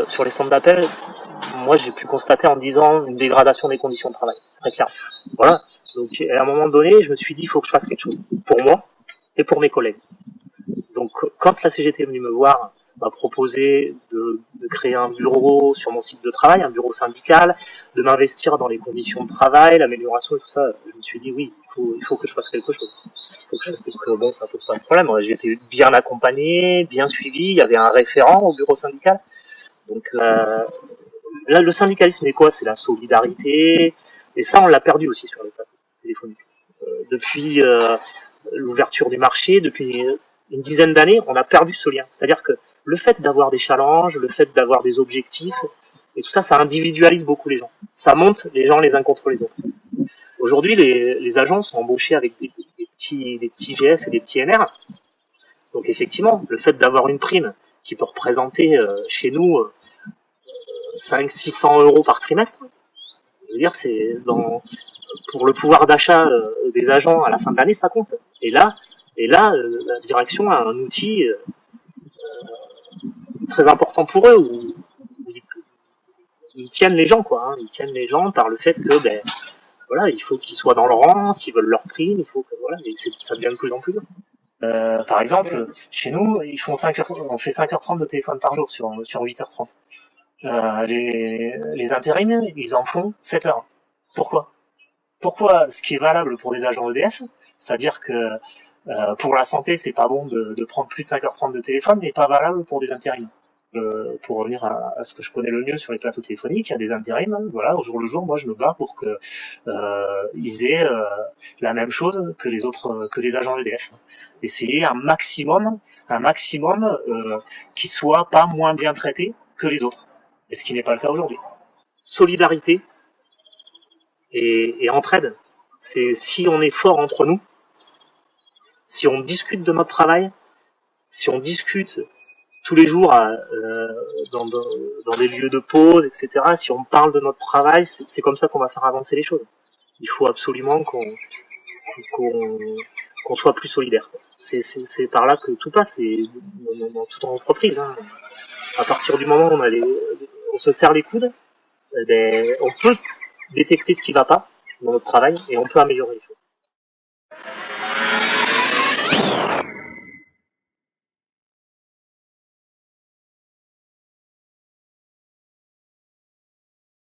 Sur les centres d'appel, moi j'ai pu constater en 10 ans une dégradation des conditions de travail, très clairement. Voilà. Donc à un moment donné, je me suis dit, il faut que je fasse quelque chose pour moi et pour mes collègues. Donc quand la CGT est venue me voir, m'a proposé de créer un bureau sur mon site de travail, un bureau syndical, de m'investir dans les conditions de travail, l'amélioration et tout ça, je me suis dit oui, il faut que je fasse quelque chose. Il faut que je fasse quelque chose. Bon, ça pose pas de problème. J'ai été bien accompagné, bien suivi, il y avait un référent au bureau syndical. Donc là, le syndicalisme est quoi? C'est la solidarité, et ça on l'a perdu aussi sur les plateaux téléphoniques. Depuis l'ouverture du marché, depuis une dizaine d'années, on a perdu ce lien. C'est-à-dire que le fait d'avoir des challenges, le fait d'avoir des objectifs, et tout ça, ça individualise beaucoup les gens. Ça monte les gens les uns contre les autres. Aujourd'hui, les agents sont embauchés avec des petits GF et des petits NR. Donc effectivement, le fait d'avoir une prime qui peut représenter chez nous 500-600 euros par trimestre, je veux dire, c'est pour le pouvoir d'achat des agents à la fin de l'année, ça compte. Et là, la direction a un outil très important pour eux où ils tiennent les gens, quoi. Hein. Ils tiennent les gens par le fait que, ben, voilà, il faut qu'ils soient dans le rang, s'ils veulent leur prime, il faut que, voilà, et ça devient de plus en plus dur. Par exemple, chez nous, on fait 5h30 de téléphone par jour sur 8h30. Les intérims, ils en font 7h. Pourquoi ce qui est valable pour des agents EDF, c'est-à-dire que pour la santé, c'est pas bon de prendre plus de 5h30 de téléphone, mais pas valable pour des intérims. Pour revenir à ce que je connais le mieux sur les plateaux téléphoniques, il y a des intérims, hein, voilà, au jour le jour, moi je me bats pour que ils aient la même chose que les autres, que les agents EDF. Essayer un maximum qui soit pas moins bien traité que les autres. Et ce qui n'est pas le cas aujourd'hui. Solidarité et entraide. C'est si on est fort entre nous, si on discute de notre travail, si on discute tous les jours dans des lieux de pause, etc., si on parle de notre travail, c'est comme ça qu'on va faire avancer les choses. Il faut absolument qu'on soit plus solidaire. C'est par là que tout passe, et dans toute entreprise. Hein. À partir du moment où on se serre les coudes, eh ben, on peut détecter ce qui ne va pas dans notre travail et on peut améliorer les choses.